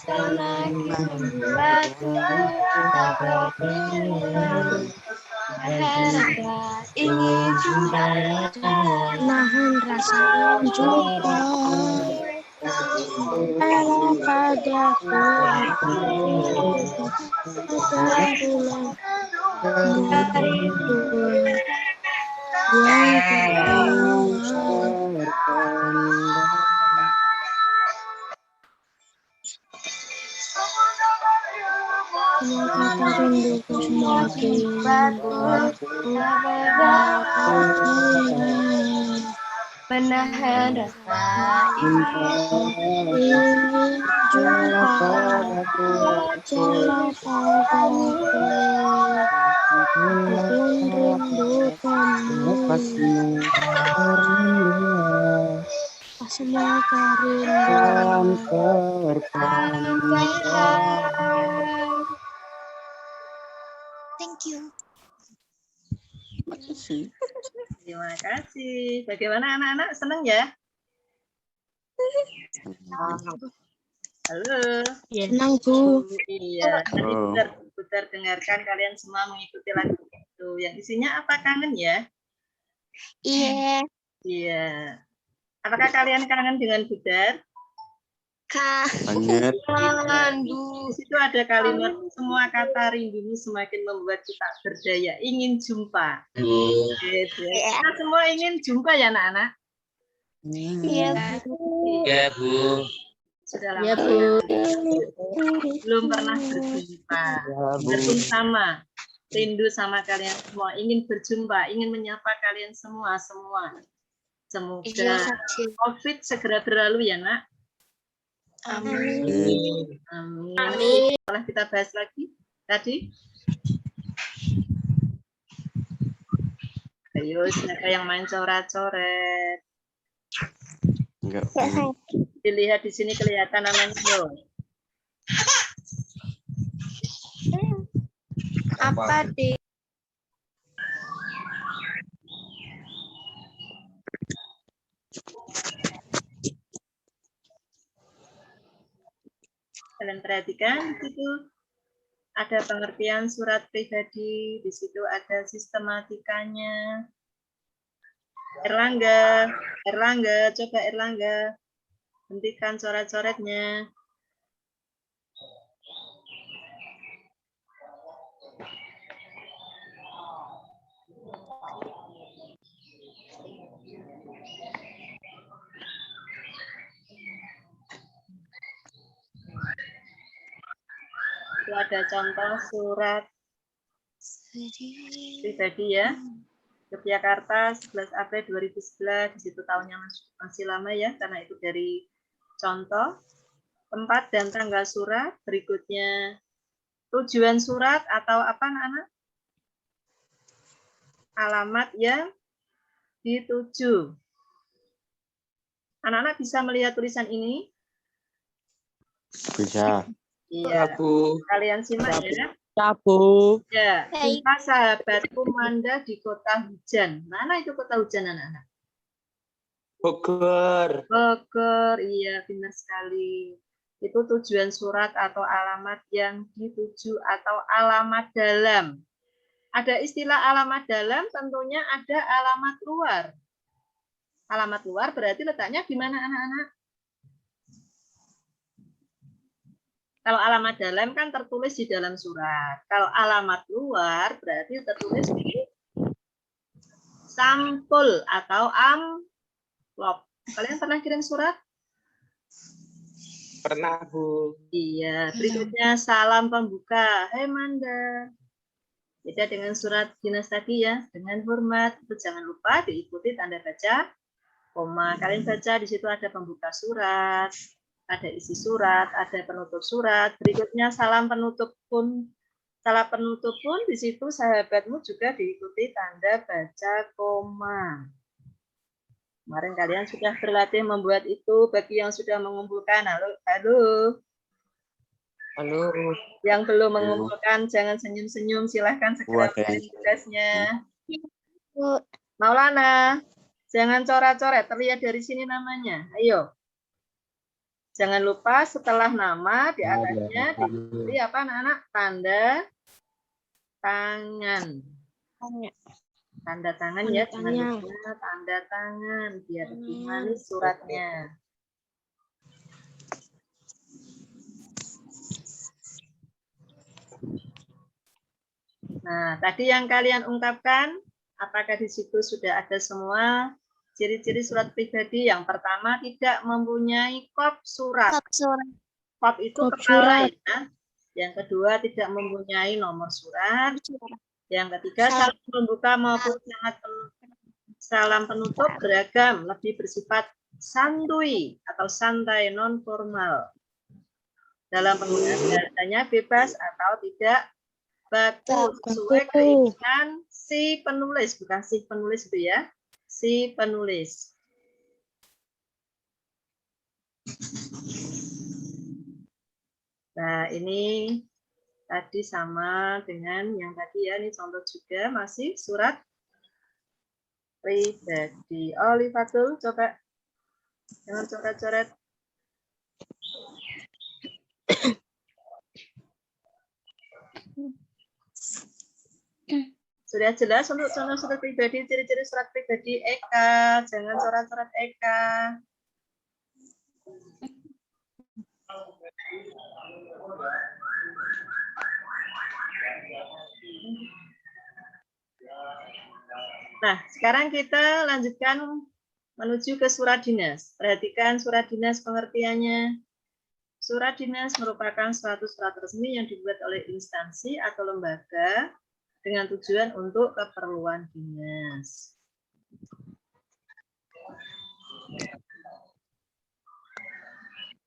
Semakin membuatku tak berdaya. Rasa ingin jumpa, nahan rasa jumpa padaku. Dariku yang kata rinduku semakin membuatku tak berdaya. Menahan rasa ingin jumpa bersama padaku. Pun rindukanmu semua kerinduan terpendam. Thank you. Terima kasih. Bagaimana anak-anak? Senang ya? Halo. Senang, Bu. Iya. Tadi putar dengarkan kalian semua mengikuti lagu itu. Yang isinya apa? Kangen ya? Iya. Iya. Apakah kalian kangen dengan Budar? Kangen, Bu. Di situ ada kalimat semua kata rindumu semakin membuat kita berdaya, ingin jumpa. Kita semua ingin jumpa ya anak-anak? Iya, Bu. Ya, Bu. Sudah Iya, lama Bu. belum pernah berjumpa, bersama, rindu sama kalian semua, ingin berjumpa, ingin menyapa kalian semua. Semoga COVID segera berlalu ya, Nak. Amin. Amin. Setelah kita bahas lagi tadi. Ayo, siapa yang main coret-coret? Enggak. Dilihat di sini kelihatan namanya loh. Apa, Dik? Kalian perhatikan di situ ada pengertian surat pribadi, di situ ada sistematikanya. Erlangga, coba Erlangga, hentikan coret-coretnya. Itu ada contoh surat pribadi ya. Yogyakarta 11 April 2011, di situ tahunnya masih lama ya, karena itu dari contoh. Tempat dan tanggal surat, berikutnya tujuan surat atau apa anak-anak? Alamat yang dituju. Anak-anak bisa melihat tulisan ini? Bisa. Iya. Bu. Kalian simak ya. Bu. Ya, jumpa sahabatku Manda di kota hujan. Mana itu kota hujan anak-anak? Bogor. Bogor, iya benar sekali. Itu tujuan surat atau alamat yang dituju atau alamat dalam. Ada istilah alamat dalam, tentunya ada alamat luar. Alamat luar berarti letaknya di mana anak-anak? Kalau alamat dalam kan tertulis di dalam surat. Kalau alamat luar berarti tertulis di sampul atau amplop. Kalian pernah kirim surat? Pernah, Bu. Iya. Berikutnya salam pembuka. Hai Manda. Beda dengan surat dinas tadi ya. Dengan hormat. Itu jangan lupa diikuti tanda baca koma. Kalian baca di situ ada pembuka surat. Ada isi surat, ada penutup surat. Berikutnya salam penutup pun di situ sahabatmu juga diikuti tanda baca koma. Kemarin kalian sudah berlatih membuat itu. Bagi yang sudah mengumpulkan, halo. Yang belum mengumpulkan jangan senyum-senyum, silahkan segera kirim tugasnya. Maulana, jangan coret-coret, terlihat dari sini namanya. Ayo. Jangan lupa setelah nama di atasnya diikuti apa anak-anak? Tanda tangan. Tanda tangan ya, jangan lupa tanda tangan biar lebih manis suratnya. Nah, tadi yang kalian ungkapkan, apakah di situ sudah ada semua? Ciri-ciri surat pribadi yang pertama tidak mempunyai kop surat. Kop itu kepala ya. Yang kedua tidak mempunyai nomor surat. Yang ketiga salam pembuka maupun salam penutup beragam, lebih bersifat santuy atau santai non formal. Dalam penggunaan bahasanya bebas atau tidak baku sesuai keinginan si penulis, bukan si penulis itu ya. Si penulis. Nah, ini tadi sama dengan yang tadi ya, ini contoh juga masih surat pribadi. Oh, Lifatul, coba. Jangan coret-coret. Sudah jelas untuk contoh surat pribadi, ciri-ciri surat pribadi Eka. Jangan coret-coret Eka. Nah, sekarang kita lanjutkan menuju ke surat dinas. Perhatikan surat dinas pengertiannya. Surat dinas merupakan suatu surat resmi yang dibuat oleh instansi atau lembaga dengan tujuan untuk keperluan dinas.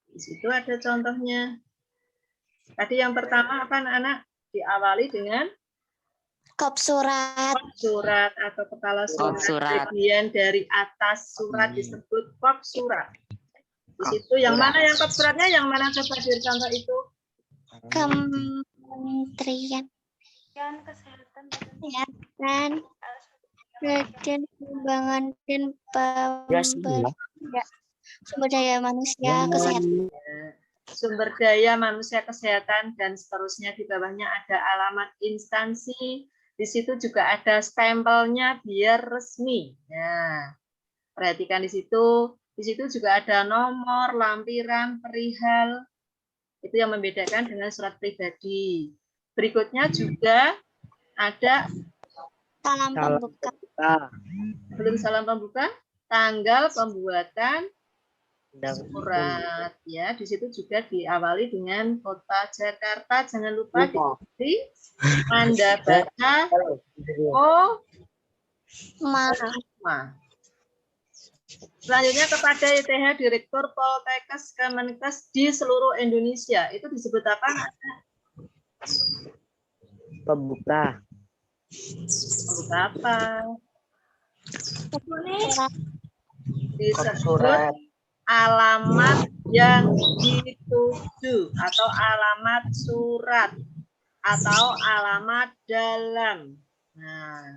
Di situ ada contohnya. Tadi yang pertama apa anak-anak? Diawali dengan kop surat. Kop surat atau kepala surat. Bagian dari atas surat disebut kop surat. Di situ yang mana yang kop suratnya? Yang mana coba di contoh itu? Kementerian Kesehatan, Badan Pengembangan dan Sumber Daya Manusia Kesehatan. sumber daya manusia kesehatan, dan seterusnya. Di bawahnya ada alamat instansi. Di situ juga ada stempelnya biar resmi. Nah, perhatikan di situ. Di situ juga ada nomor, lampiran, perihal. Itu yang membedakan dengan surat pribadi. Berikutnya juga ada Salam pembuka. belum salam pembuka, tanggal pembuatan surat, ya. Di situ juga diawali dengan kota Jakarta. Jangan lupa diikuti tanda baca Selanjutnya kepada ITH Direktur Poltekkes Kemenkes di seluruh Indonesia. Itu disebut apa? Pembuka. Pembuka apa? Disebut Surat. alamat yang dituju atau alamat surat atau alamat dalam. Nah,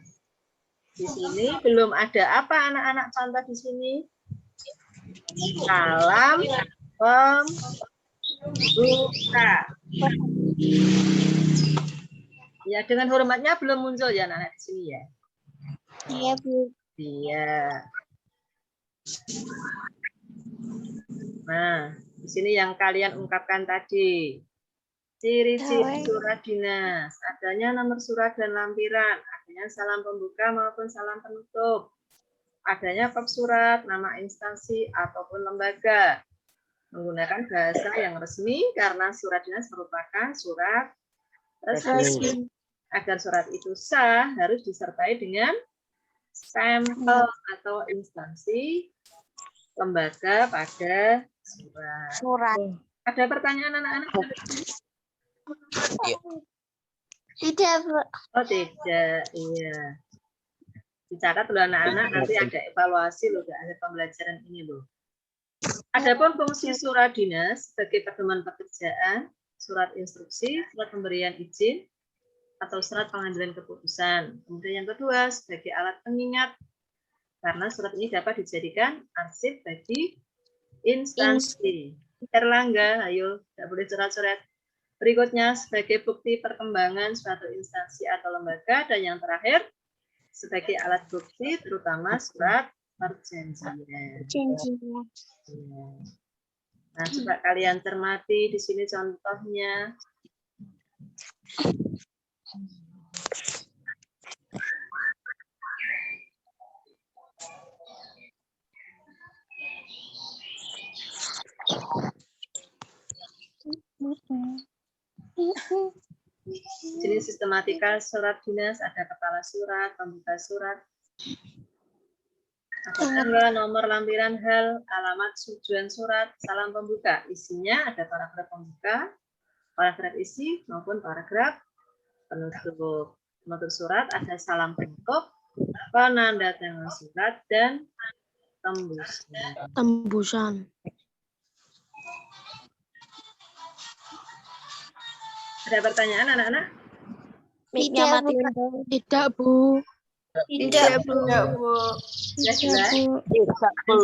di sini belum ada apa anak-anak contoh di sini? Salam pembuka. Ya, dengan hormatnya belum muncul ya anak-anak di sini ya. Iya, Bu. Iya. Nah, di sini yang kalian ungkapkan tadi. Ciri-ciri surat dinas, adanya nomor surat dan lampiran, adanya salam pembuka maupun salam penutup, adanya kop surat, nama instansi ataupun lembaga, menggunakan bahasa yang resmi karena surat dinas merupakan surat resmi. Agar surat itu sah, harus disertai dengan stempel atau instansi lembaga pada surat. Ada pertanyaan anak-anak? Tidak, Bu. Oh, tidak. Iya. Dicatat loh anak-anak, nanti ada evaluasi loh, ada pembelajaran ini loh. Adapun fungsi surat dinas sebagai pedoman pekerjaan, surat instruksi, surat pemberian izin, atau surat pengambilan keputusan. Kemudian yang kedua, sebagai alat pengingat, karena surat ini dapat dijadikan arsip bagi instansi. Erlangga, ayo, tidak boleh coret-coret. Berikutnya, sebagai bukti perkembangan suatu instansi atau lembaga. Dan yang terakhir, sebagai alat bukti, terutama surat perjanjian. Nah, coba kalian cermati di sini contohnya. Jenis sistematika surat dinas, ada kepala surat, pembuka surat, ada tanggal, nomor, lampiran, hal, alamat, tujuan surat, salam pembuka. Isinya ada paragraf pembuka, paragraf isi, maupun paragraf penutup. Penutup surat ada salam penutup, penanda tangan surat, dan tembusan. Ada pertanyaan anak-anak? Tidak, Bu. Tidak, Bu. Sudah jelas? Tidak, Bu.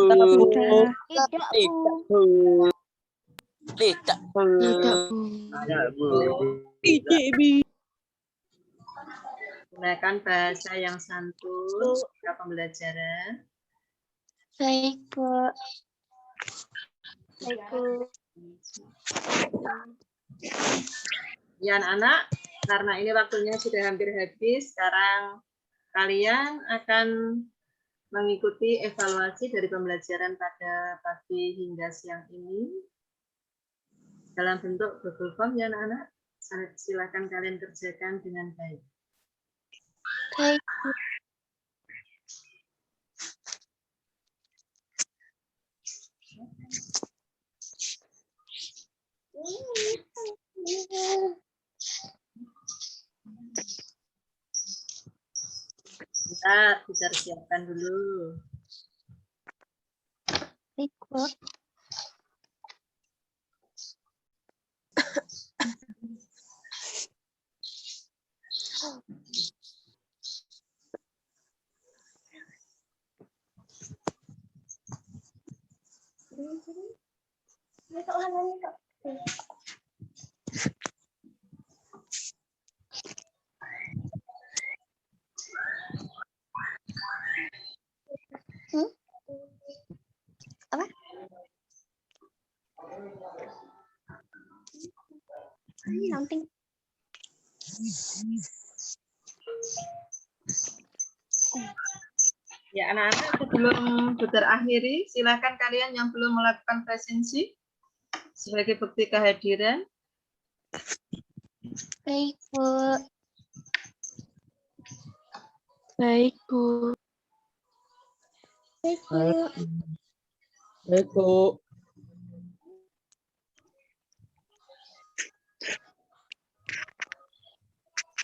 Tidak, Bu. Tidak, Bu. Gunakan bahasa yang santun pada pembelajaran. Baik, Bu. Baik, Bu. Ya anak-anak, karena ini waktunya sudah hampir habis, sekarang kalian akan mengikuti evaluasi dari pembelajaran pada pagi hingga siang ini dalam bentuk Google Form ya anak-anak. Silakan kalian kerjakan dengan baik. Baik. Kita bisa siapkan dulu. Baik, Bu. Ya, anak-anak, sebelum terakhiri, silakan kalian yang belum melakukan presensi sebagai bukti kehadiran. Baik, Bu. Baik, Bu. Baik, Bu. Baik, Bu.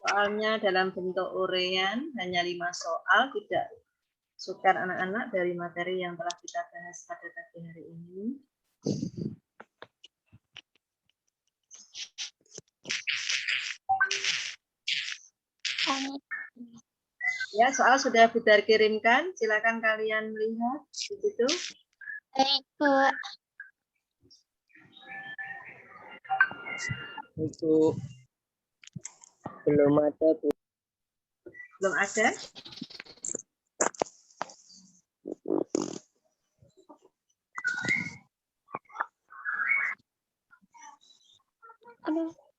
Soalnya dalam bentuk urean, hanya 5 soal, tidak sukar anak-anak dari materi yang telah kita bahas pada pagi hari ini. Ya, soal sudah Budar kirimkan, silakan kalian lihat di situ. Baik, Bu. Itu belum ada, Bu. Belum ada?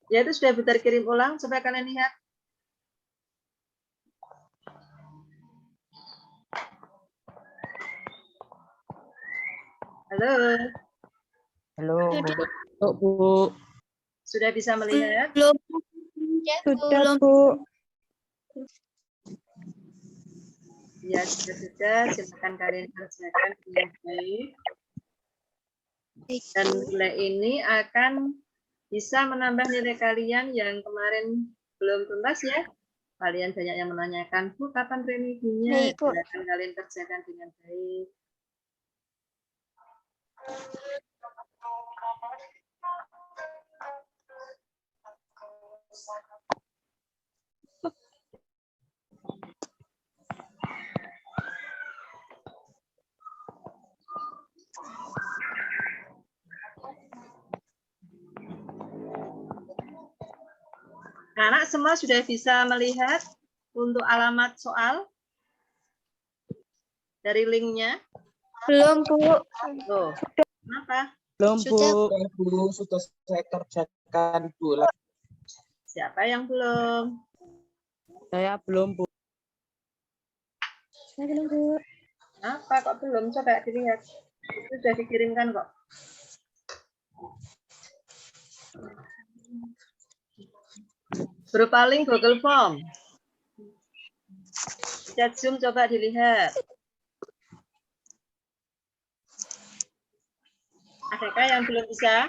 Ya, itu sudah Budar kirim ulang, coba kalian lihat. Halo. Halo, Bu. Sudah bisa melihat? Belum. Sudah, Bu. Ya, sudah. Silakan kalian kerjakan dengan baik. Dan nilai ini akan bisa menambah nilai kalian yang kemarin belum tuntas ya. Kalian banyak yang menanyakan, Bu, kapan remedinya? Baik, Bu. Silakan kalian kerjakan dengan baik. Anak semua sudah bisa melihat untuk alamat soal dari linknya? Belum, Bu. Loh, kenapa? Belum, Sudah, Bu. Sudah saya kerjakan, Bu. Siapa yang belum? Saya belum, Bu. Saya belum, Bu. Apa kok belum? Coba dilihat. Itu sudah dikirimkan kok. Berupa link Google Form. Chat Zoom coba dilihat. Adakah yang belum bisa?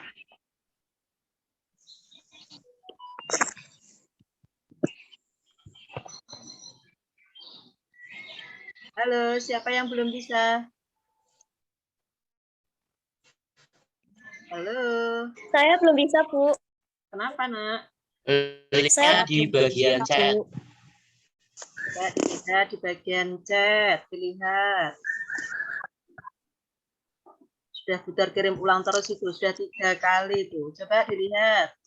Halo, siapa yang belum bisa? Halo. Saya belum bisa, Bu. Kenapa, Nak? Saya di bagian chat. Coba dilihat di bagian chat, dilihat. Sudah Budar kirim ulang terus itu, sudah 3 kali itu. Coba dilihat.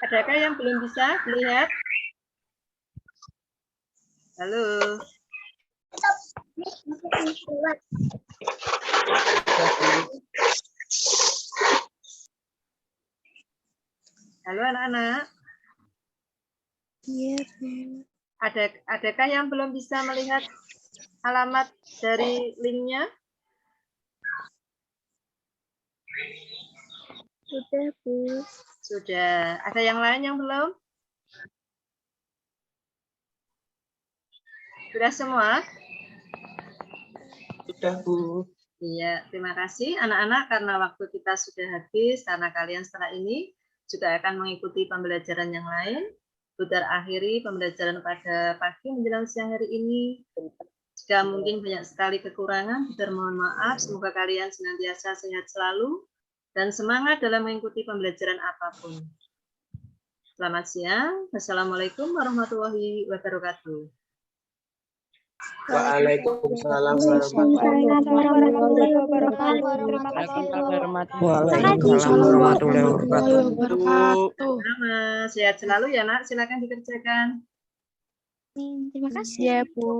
Adakah yang belum bisa lihat? Halo. Halo anak-anak. Iya, Bu. Adakah yang belum bisa melihat alamat dari linknya? Sudah, Bu. Sudah. Ada yang lain yang belum? Sudah semua? Sudah, Bu. Iya, terima kasih anak-anak karena waktu kita sudah habis, karena kalian setelah ini juga akan mengikuti pembelajaran yang lain. Budar akhiri pembelajaran pada pagi menjelang siang hari ini. Jika mungkin banyak sekali kekurangan, Budar mohon maaf. Semoga kalian senantiasa sehat selalu dan semangat dalam mengikuti pembelajaran apapun. Selamat siang. Wassalamualaikum warahmatullahi wabarakatuh. Waalaikumsalam warahmatullahi wabarakatuh. Terima kasih. Waalaikumsalam warahmatullahi wabarakatuh. Sama, sehat selalu ya nak, silakan dikerjakan. Terima kasih. Ya, Bu.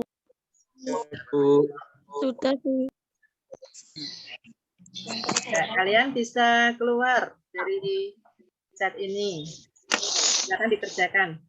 Bu. Sudah, Bu. Ya, kalian bisa keluar dari chat ini. Silakan dikerjakan.